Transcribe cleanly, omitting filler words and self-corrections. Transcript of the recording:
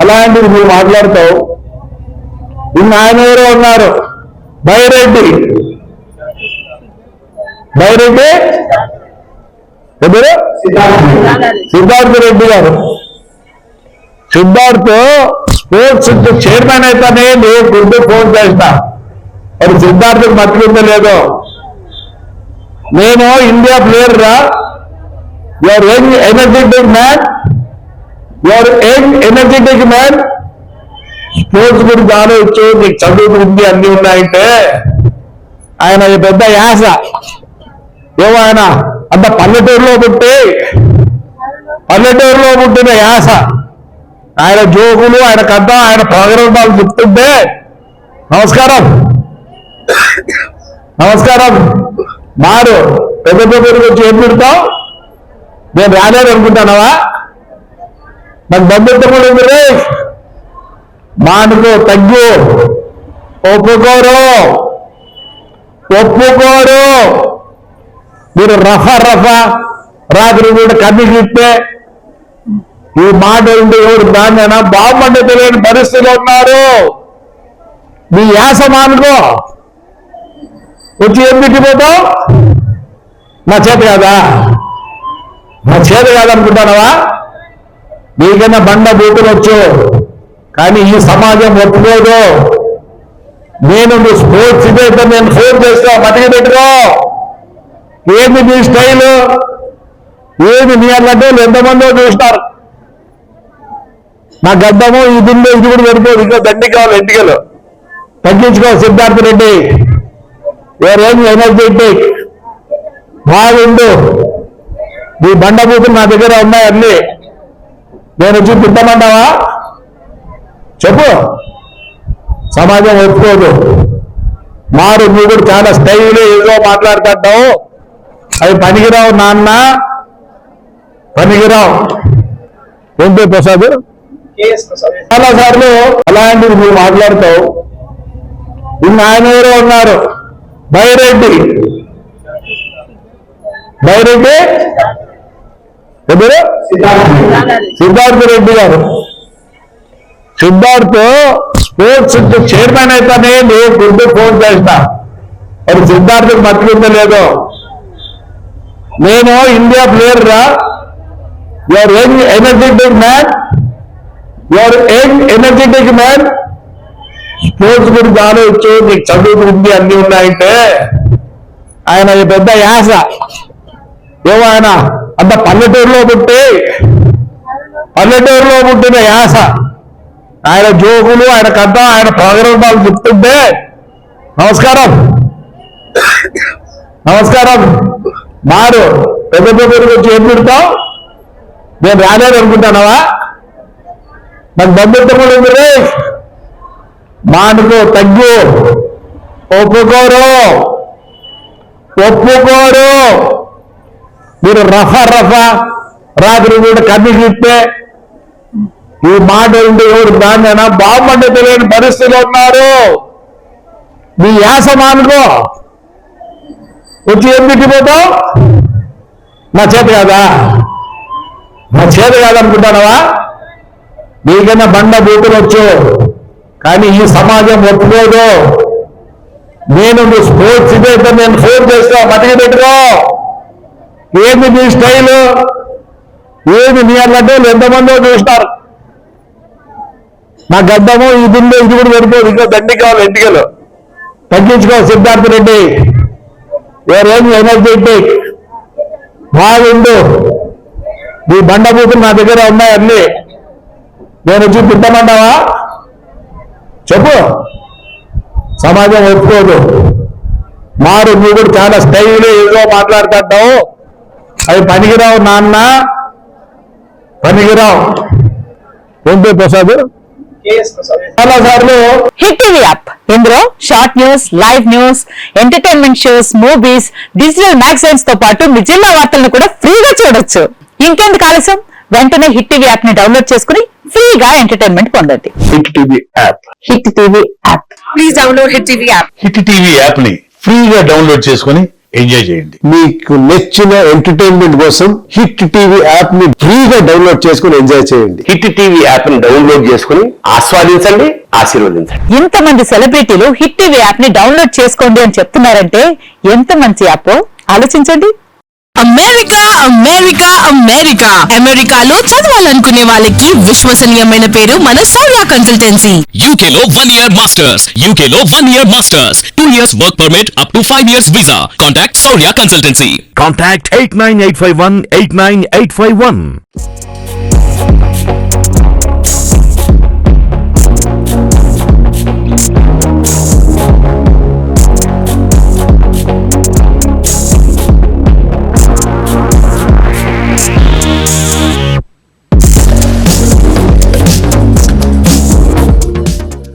అలాంటిది నువ్వు మాట్లాడతావు. ఇన్ని ఆయన ఎవరో ఉన్నారు, బైరెడ్డి ఎవరు? సిద్ధార్థ రెడ్డి గారు. సిద్ధార్థ్ స్పోర్ట్స్ చైర్మన్ అయితేనే నేను గుర్తు ఫోన్ చేస్తా. మరి సిద్ధార్థకు మర్చిపోతే లేదో. నేను ఇండియా ప్లేయర్ రా. Your young energetic man, sports గురించి ఆలోచించు. నీకు చదువు ఉంది, అన్ని ఉన్నాయంటే ఆయన పెద్ద యాస. ఏమో ఆయన అంత పల్లెటూరులో పుట్టిన యాస. ఆయన జోకులు, ఆయన కథ, ఆయన ప్రోగ్రామాలు చెప్తుంటే నమస్కారం మారు పెద్ద వచ్చి ఏం పెడతావు? నేను రాలేదు అనుకుంటానవా? నాకు బంధుత్వం కూడా ఉంది రే. మానుకో, తగ్గు, ఒప్పుకోరు. మీరు రఫా రాత్రి కూడా కన్ను చూస్తే ఈ మాట ఉంటే ఎవరు దాన్నైనా బాగుంటే తెలియని పరిస్థితిలో ఉన్నారు. మీ యాస మానుకో. వచ్చి ఏం పెట్టిపోతావు? నా చేత కాదనుకుంటానవా? నీకన్నా బండ బూతులు వచ్చు, కానీ ఈ సమాజం ఒప్పుకోదు. నువ్వు స్పోర్ట్స్ ఇదైతే నేను ఫోన్ చేస్తా, మతికి పెట్టుకో. ఏమి నీ స్టైలు, ఏమి నీ అన్నట్టు ఎంతమందో చూస్తారు. నా గడ్డము ఇది కూడా సరిపోదు, ఇంకా దండి కావాలి ఎంటికలు. తగ్గించుకో సిద్ధార్థ రెడ్డి. ఎవరేమి ఎనర్జెటిక్ బాగుండు. నీ బండబూతులు నా దగ్గర ఉన్నాయి అన్ని. నేను వచ్చి తిట్టమంటావా? చెప్పు. సమాజం ఒప్పుకోదు. మారు, నువ్వు కూడా చాలా స్టైల్ ఏదో మాట్లాడుతుంటావు. అవి పనికిరావు నాన్న, పనికిరావు. ఏంటి ప్రసాద్? చాలా సార్లు అలాంటివి నువ్వు మాట్లాడతావు. ఇన్ని ఆయన ఎవరో ఉన్నారు, బైరెడ్డి ఎవరు? సిద్ధార్థ రెడ్డి గారు. సిద్ధార్థ్ స్పోర్ట్స్ చైర్మన్ అయితేనే నేను గుర్తు ఫోన్ చేస్తా. మరి సిద్ధార్థకు మర్చిపోతే లేదో. నేను ఇండియా ప్లేయర్ రా. Your young energetic man, sports గురించి ఆలోచించు. నీకు చదువు ఉంది, అన్ని ఉన్నాయంటే ఆయన పెద్ద యాస. ఏమో ఆయన అంత పల్లెటూరులో పుట్టిన యాస. ఆయన జోకులు, ఆయన కథ, ఆయన ప్రోగ్రామాలు చెప్తుంటే నమస్కారం మారు పెద్ద వచ్చి ఏం పెడతావు? నేను రాలేదు అనుకుంటానవా? నాకు బంధుత్వం కూడా ఉంది రే. మానుకో, తగ్గు, ఒప్పుకోరు. మీరు రఫా రాత్రి కూడా కన్ను చూస్తే ఈ మాట ఉంటే ఎవరు దాన్నైనా బాగుంటే తెలియని పరిస్థితిలో ఉన్నారు. మీ యాస మానుకో. వచ్చి ఏం పెట్టిపోతావు? నా చేత కాదనుకుంటానవా? నీకన్నా బండ బూతులు వచ్చు, కానీ ఈ సమాజం ఒప్పుకోదు. నువ్వు స్పోర్ట్స్ ఇదైతే నేను ఫోన్ చేస్తా, మతికి పెట్టుకో. ఏమి నీ స్టైలు, ఏమి నీ అన్నట్టు ఎంతమందో చూస్తారు. నా గడ్డము ఇది కూడా సరిపోదు, ఇంకా దండి కావాలి ఎంటికలు. తగ్గించుకో సిద్ధార్థ రెడ్డి. ఎవరేమి ఎనర్జెటిక్ బాగుండు. నీ బండబూతులు నా దగ్గర ఉన్నాయి అన్ని. నేను వచ్చి తిట్టమంటావా? చెప్పు. సమాజం ఒప్పుకోదు. మారు, నువ్వు కూడా చాలా స్టైల్ ఏదో మాట్లాడుతుంటావు. అవి పనికిరావు నాన్న, పనికిరావు. ఏంటి ప్రసాద్? చాలా సార్లు హిట్ టీవీ యాప్, ఇందులో short news, live news, entertainment shows, movies, digital magazines తో పాటు మీ జిల్లా వార్తలను కూడా ఫ్రీగా చూడొచ్చు. ఇంకెందుకు ఆలస్యం? వెంటనే హిట్ టీవీ యాప్ ని డౌన్లోడ్ చేసుకుని ఫ్రీగా ఎంటర్టైన్మెంట్ పొందండి. Hit TV app. Hit TV app. Please download hit TV app. Hit TV app ని ఫ్రీగా డౌన్లోడ్ చేసుకుని ఎంజాయ్ చేయండి. మీకు నచ్చిన ఎంటర్టైన్మెంట్ కోసం హిట్ టీవీ యాప్ ని ఫ్రీగా డౌన్లోడ్ చేసుకుని ఎంజాయ్ చేయండి. హిట్ టీవీ యాప్ ని డౌన్లోడ్ చేసుకుని ఆస్వాదించండి, ఆశీర్వదించండి. ఇంతమంది సెలబ్రిటీలు హిట్ టీవీ యాప్ ని డౌన్లోడ్ చేసుకోండి అని చెప్తున్నారంటే ఎంత మంచి యాప్ ఆలోచించండి. అమెరికా అమెరికా అమెరికా అమెరికాలో చదవాలనుకునే వాళ్ళకి విశ్వసనీయమైన పేరు మన సౌర్య కన్సల్టెన్సీ. UK లో 1 year masters. UK లో 1 year masters. 2 years work permit up to 5 years visa. Contact Saurya Consultancy. Contact 89851 89851.